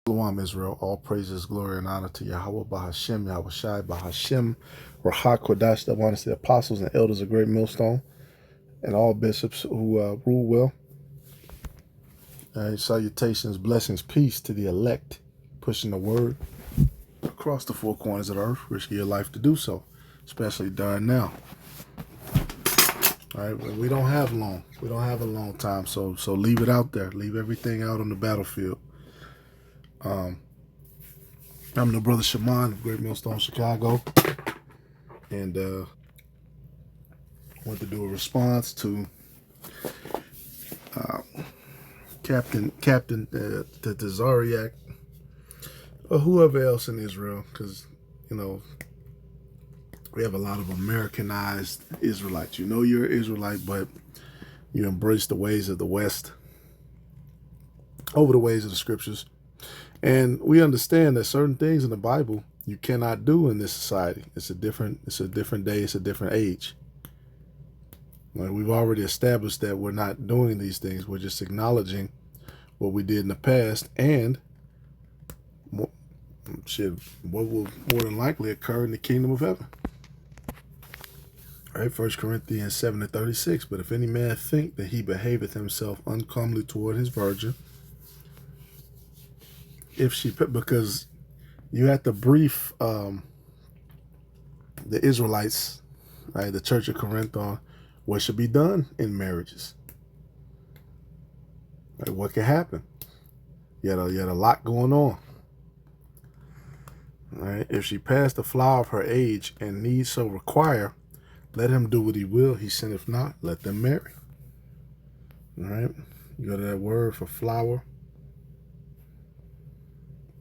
Shalom, Israel. All praises, glory, and honor to Yahweh, Bahashem, Yahweh Shai, Bahashem, Rahak, Kodash, the one the apostles and elders of Great Millstone, and all bishops who rule well. Salutations, blessings, peace to the elect, pushing the word across the four corners of the earth, risking your life to do so, especially during now. All right, we don't have long. We don't have a long time, so leave it out there. Leave everything out on the battlefield. I'm the brother Shaman of Great Millstone, Chicago, and want to do a response to Captain Tazariak, or whoever else in Israel, because we have a lot of Americanized Israelites. You know you're an Israelite, but you embrace the ways of the West over the ways of the scriptures. And we understand that certain things in the Bible you cannot do in this society. It's a different day, it's a different age. Like, we've already established that we're not doing these things. We're just acknowledging what we did in the past and what will more than likely occur in the kingdom of heaven. All right, 1 Corinthians 7:36. But if any man think that he behaveth himself uncomely toward his virgin, because you have to brief the Israelites, right, the Church of Corinth, on what should be done in marriages. Like, what can happen? You had a lot going on. All right, if she pass the flower of her age and need so require, let him do what he will. He sinneth not. Let them marry. All right, you go to that word for flower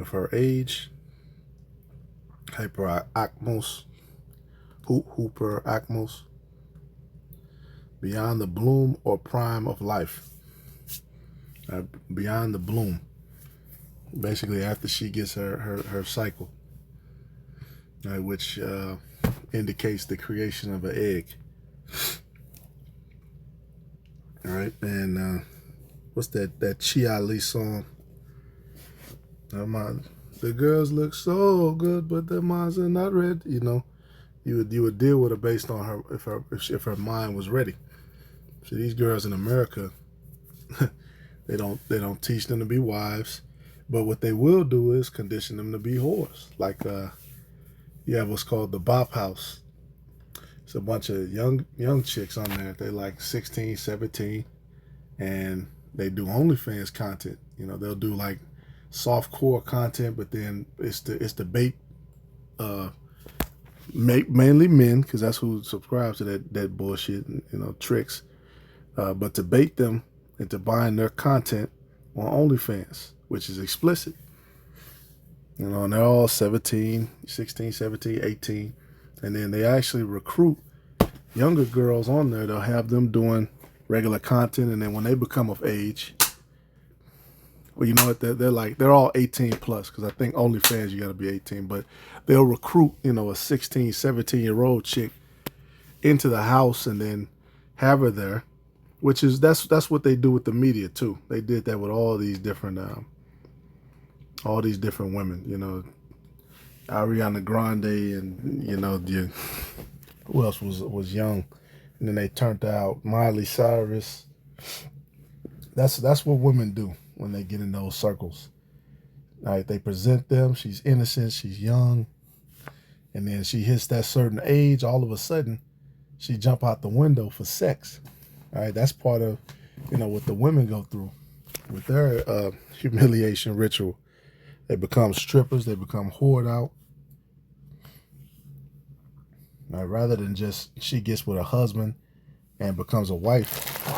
of her age, hyperakmos, hyperakmos, beyond the bloom or prime of life. Beyond the bloom, basically after she gets her cycle, which indicates the creation of an egg. All right, and what's that Chia Lee song? The girls look so good, but their minds are not ready. You would deal with her based on her if her mind was ready. So these girls in America, they don't teach them to be wives, but what they will do is condition them to be whores. Like you have what's called the Bop House. It's a bunch of young chicks on there. They're like 16, 17, and they do OnlyFans content. They'll do like softcore content, but then it's the bait, mainly men, because that's who subscribes to that bullshit, tricks. But to bait them into buying their content on OnlyFans, which is explicit. And they're all 16, 17, 18. And then they actually recruit younger girls on there. They'll have them doing regular content. And then when they become of age, well, you know what? They're all 18 plus, because I think OnlyFans, you got to be 18. But they'll recruit, a 16, 17-year-old chick into the house and then have her there. Which is that's what they do with the media too. They did that with all these different women. Ariana Grande, and who else was young, and then they turned out Miley Cyrus. That's what women do when they get in those circles. All right, they present them. She's innocent. She's young, and then she hits that certain age. All of a sudden, she jump out the window for sex. All right, that's part of, what the women go through with their humiliation ritual. They become strippers. They become whored out. All right, rather than just she gets with a husband and becomes a wife.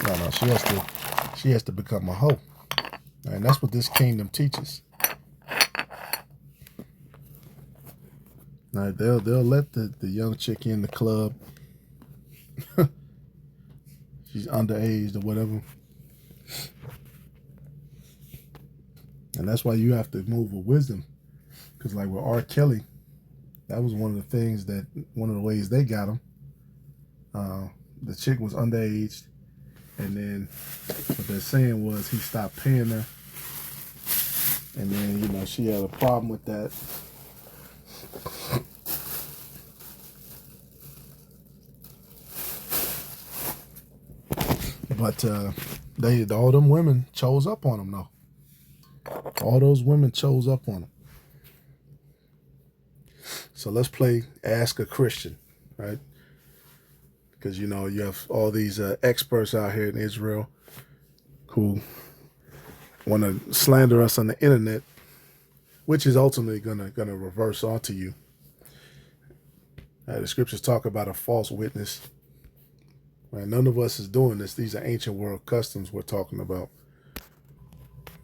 No, she has to become a hoe. All right, and that's what this kingdom teaches. All right, they'll let the young chick in the club. She's underage or whatever. And that's why you have to move with wisdom. Because like with R. Kelly, that was one of the ways they got him. The chick was underage. And then what they're saying was he stopped paying her. And then, you know, she had a problem with that. But all them women chose up on him, though. All those women chose up on him. So let's play Ask a Christian, right? Because, you know, you have all these experts out here in Israel who want to slander us on the internet, which is ultimately gonna reverse onto you. The scriptures talk about a false witness. Right? None of us is doing this. These are ancient world customs we're talking about.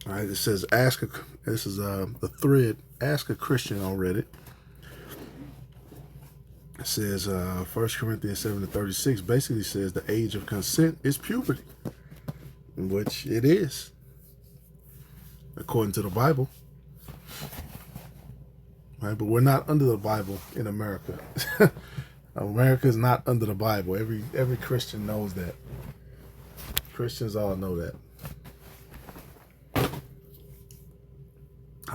All right, it says this is the thread, Ask a Christian on Reddit. It says 1 Corinthians 7:36 basically says the age of consent is puberty, which it is, according to the Bible. Right, but we're not under the Bible in America. America is not under the Bible. Every Christian knows that. Christians all know that.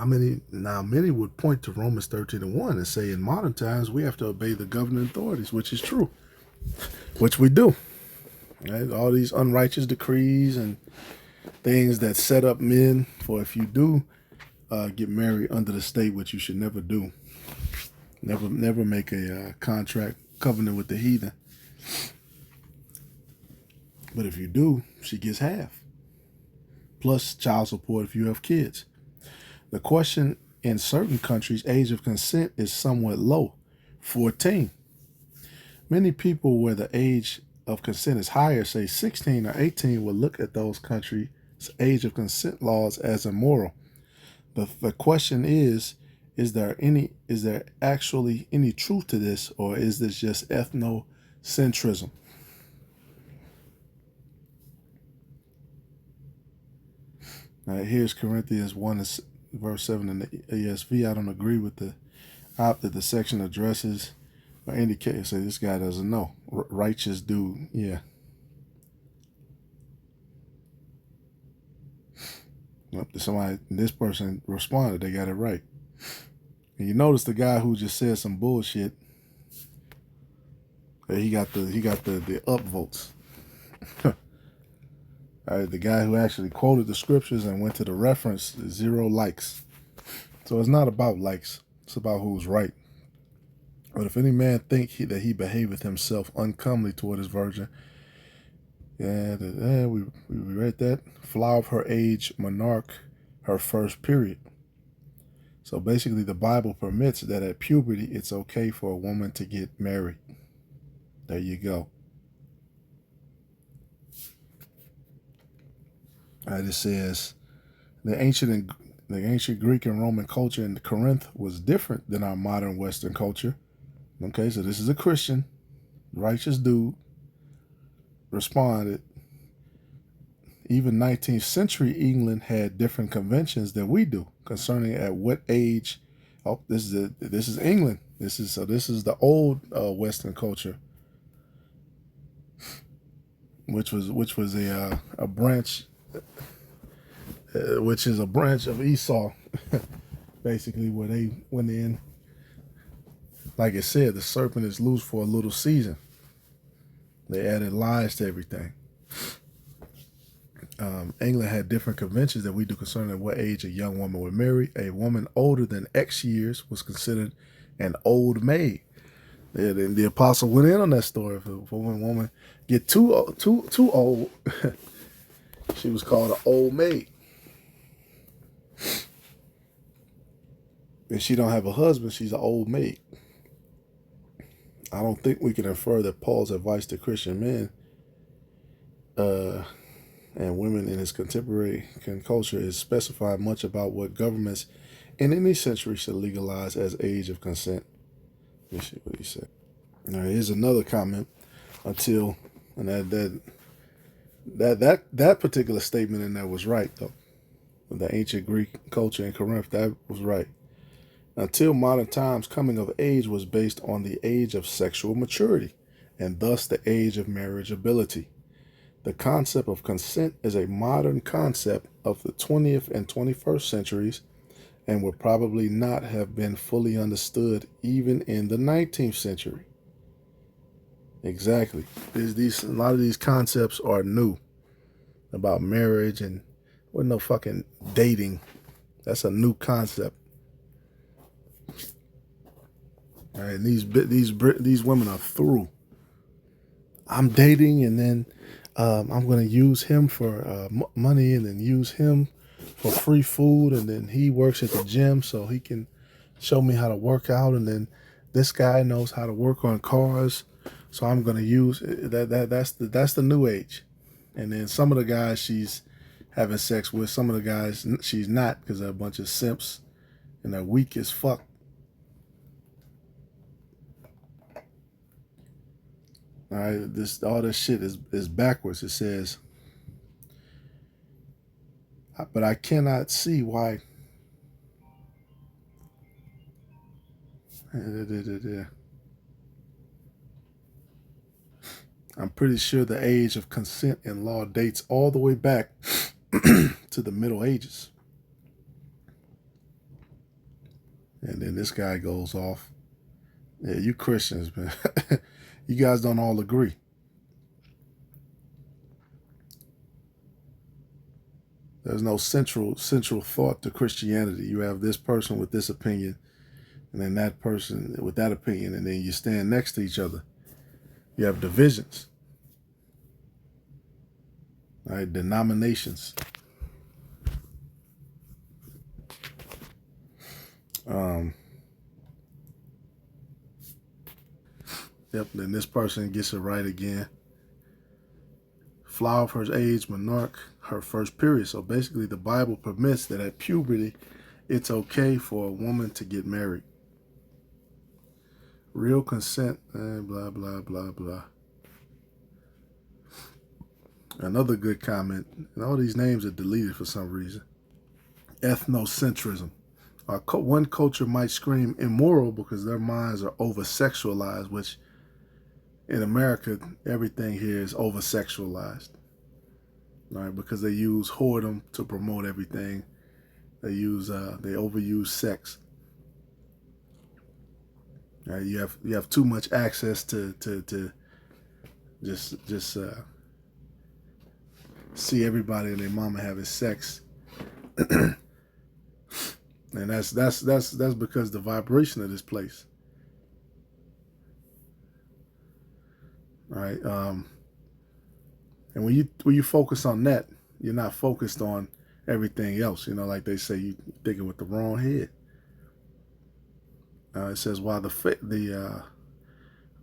Many would point to Romans 13:1 and say in modern times we have to obey the governing authorities, which is true, which we do. Right? All these unrighteous decrees and things that set up men for if you do get married under the state, which you should never do. Never make a covenant with the heathen. But if you do, she gets half. Plus child support if you have kids. The question in certain countries, age of consent is somewhat low, 14. Many people where the age of consent is higher, say 16 or 18, will look at those countries' age of consent laws as immoral. The question is there actually any truth to this, or is this just ethnocentrism? All right, here's Corinthians 1 verse 7 in the ESV. I don't agree with the that the section addresses or indicates. Say this guy doesn't know. Righteous dude, yeah. This person responded. They got it right. And you notice the guy who just said some bullshit. He got the upvotes. All right, the guy who actually quoted the scriptures and went to the reference, 0 likes. So it's not about likes. It's about who's right. But if any man think that he behaveth himself uncomely toward his virgin, we read that. Flower of her age, monarch, her first period. So basically the Bible permits that at puberty it's okay for a woman to get married. There you go. All right, it says the ancient Greek and Roman culture in Corinth was different than our modern Western culture. Okay, so this is a Christian, righteous dude, responded. Even 19th century England had different conventions than we do concerning at what age. Oh, this is England. This is the old Western culture, which was a branch. Which is a branch of Esau, basically, where they went in. Like it said, the serpent is loose for a little season. They added lies to everything. England had different conventions that we do concerning what age a young woman would marry. A woman older than X years was considered an old maid. The apostle went in on that story. If a woman get too old, she was called an old maid. If she don't have a husband, she's an old maid. I don't think we can infer that Paul's advice to Christian men and women in his contemporary culture is specified much about what governments in any century should legalize as age of consent. Let me see what he said. All right, here's another comment. That particular statement in there was right, though. The ancient Greek culture in Corinth, that was right. Until modern times, coming of age was based on the age of sexual maturity, and thus the age of marriageability. The concept of consent is a modern concept of the 20th and 21st centuries and would probably not have been fully understood even in the 19th century. Exactly. A lot of these concepts are new about marriage and with no fucking dating. That's a new concept. All right, and these women are through. I'm dating, and then I'm gonna use him for money, and then use him for free food, and then he works at the gym so he can show me how to work out, and then this guy knows how to work on cars, so I'm gonna use that. That's the new age. And then some of the guys she's having sex with, some of the guys she's not, because they're a bunch of simps and they're weak as fuck. All right, all this shit is backwards. It says, but I cannot see why. I'm pretty sure the age of consent in law dates all the way back to the Middle Ages. And then this guy goes off. Yeah, you Christians, man. You guys don't all agree. There's no central thought to Christianity. You have this person with this opinion, and then that person with that opinion, and then you stand next to each other. You have divisions. All right, denominations. Yep, then this person gets it right again. Flower of her age, monarch, her first period. So basically the Bible permits that at puberty, it's okay for a woman to get married. Real consent, blah, blah, blah, blah. Another good comment, and all these names are deleted for some reason. Ethnocentrism. One culture might scream immoral because their minds are over-sexualized, which in America, everything here is over-sexualized. All right, because they use whoredom to promote everything. They overuse sex. All right, you have too much access to just see everybody and their mama having sex. And that's because the vibration of this place. All right. And when you focus on that, you're not focused on everything else. You know, like they say, you're thinking with the wrong head. It says, while the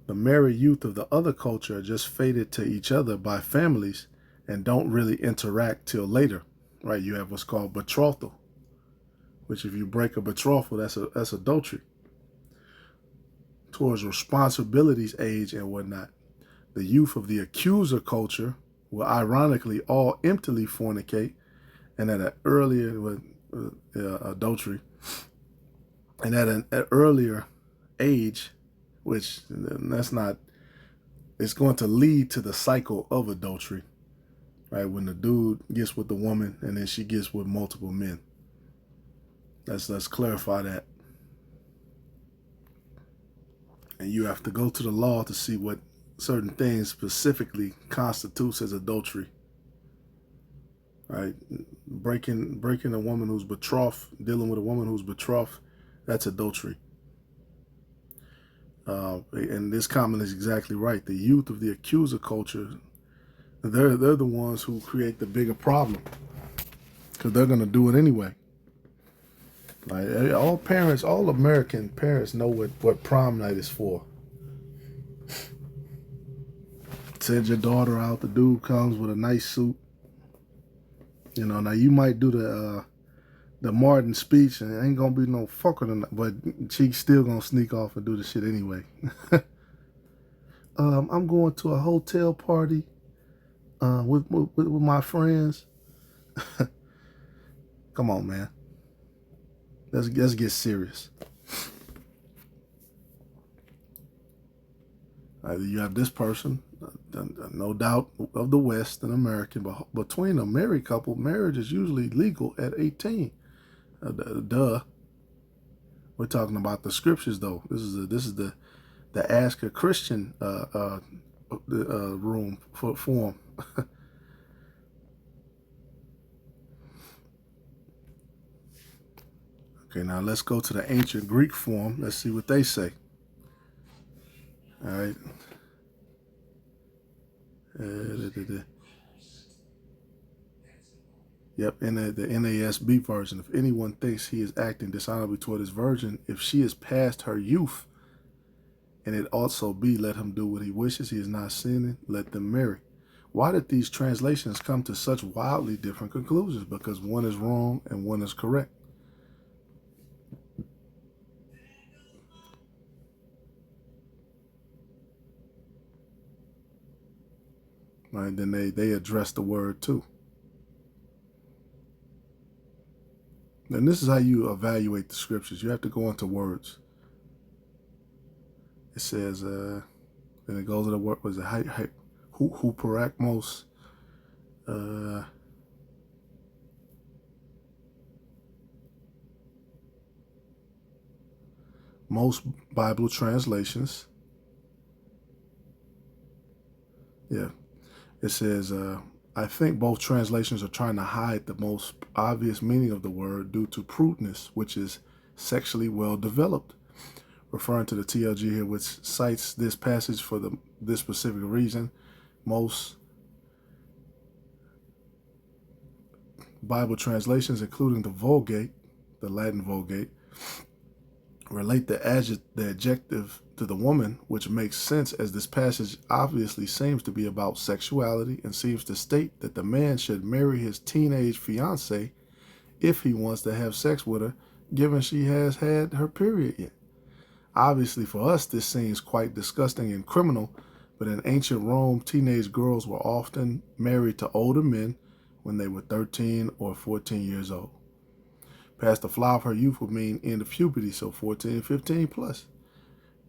merry youth of the other culture are just fated to each other by families and don't really interact till later. Right? You have what's called betrothal, which if you break a betrothal, that's adultery. Towards responsibilities age and whatnot. The youth of the accuser culture will ironically all emptily fornicate, and at an earlier adultery, and at an earlier age, which that's not, it's going to lead to the cycle of adultery, right? When the dude gets with the woman and then she gets with multiple men. Let's clarify that. And you have to go to the law to see what certain things specifically constitutes as adultery. Right? Breaking a woman who's betrothed, dealing with a woman who's betrothed, that's adultery. And this comment is exactly right. The youth of the accuser culture, they're the ones who create the bigger problem, because they're going to do it anyway. Right? All American parents know what prom night is for. Send your daughter out. The dude comes with a nice suit. You know, now you might do the Martin speech, and it ain't gonna be no fucking, but she's still gonna sneak off and do the shit anyway. I'm going to a hotel party with my friends. Come on, man. Let's get serious. You have this person, no doubt of the West and American, but between a married couple, marriage is usually legal at 18. Duh. We're talking about the scriptures, though. This is the Ask a Christian room for form. Okay, now let's go to the ancient Greek form. Let's see what they say. All right. Yep, in the NASB version. If anyone thinks he is acting dishonorably toward his virgin, if she is past her youth, and it also be, let him do what he wishes, he is not sinning, let them marry. Why did these translations come to such wildly different conclusions? Because one is wrong and one is correct. Right, then they address the word too. And this is how you evaluate the scriptures. You have to go into words. It says, and it goes to the word, was it hypéracmos? Most Bible translations, yeah, it says, I think both translations are trying to hide the most obvious meaning of the word due to prudeness, which is sexually well developed. Referring to the TLG here, which cites this passage for this specific reason. Most Bible translations, including the Vulgate, the Latin Vulgate, relate the adjective to the woman, which makes sense as this passage obviously seems to be about sexuality and seems to state that the man should marry his teenage fiancée if he wants to have sex with her, given she has had her period yet. Obviously, for us, this seems quite disgusting and criminal, but in ancient Rome, teenage girls were often married to older men when they were 13 or 14 years old. Past the flower of her youth would mean end of puberty, so 14, 15 plus.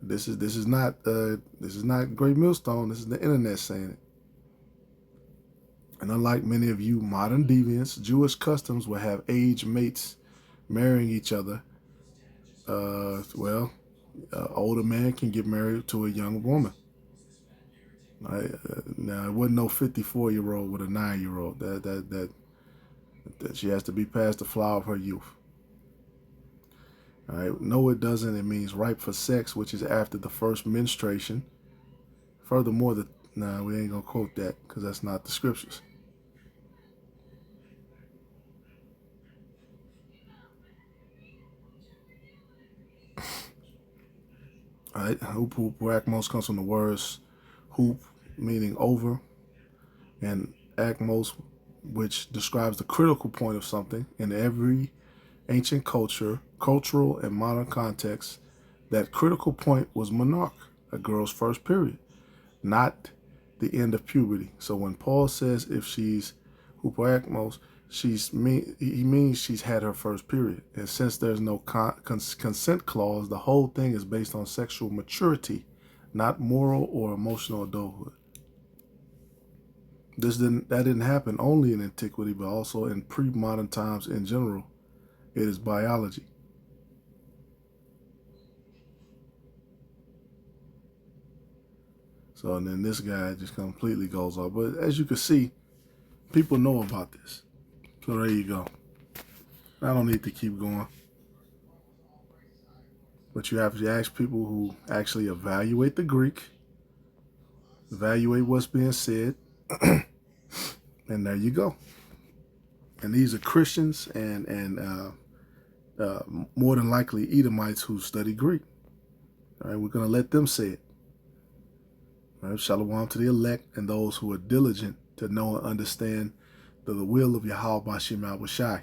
This is not Great Millstone. This is the internet saying it. And unlike many of you modern deviants, Jewish customs will have age mates marrying each other. Older man can get married to a young woman. Now it wasn't no 54-year-old with a 9-year-old. That she has to be past the flower of her youth. All right. No, it doesn't. It means ripe for sex, which is after the first menstruation. Furthermore, we ain't gonna quote that because that's not the scriptures. All right. Hypéracmos comes from the words hoop, meaning over, and acmos, which describes the critical point of something. In every ancient cultural and modern context, that critical point was menarche, a girl's first period, not the end of puberty. So when Paul says if she's hypéracmos, he means she's had her first period. And since there's no consent clause, the whole thing is based on sexual maturity, not moral or emotional adulthood. That didn't happen only in antiquity, but also in pre-modern times in general. It is biology. So, and then this guy just completely goes off. But as you can see, people know about this. So there you go. I don't need to keep going. But you have to ask people who actually evaluate the Greek, evaluate what's being said, and there you go. And these are Christians and more than likely Edomites who study Greek. All right, we're going to let them say it. All right, shalom to the elect and those who are diligent to know and understand the will of Yahweh Bashim Al Shai.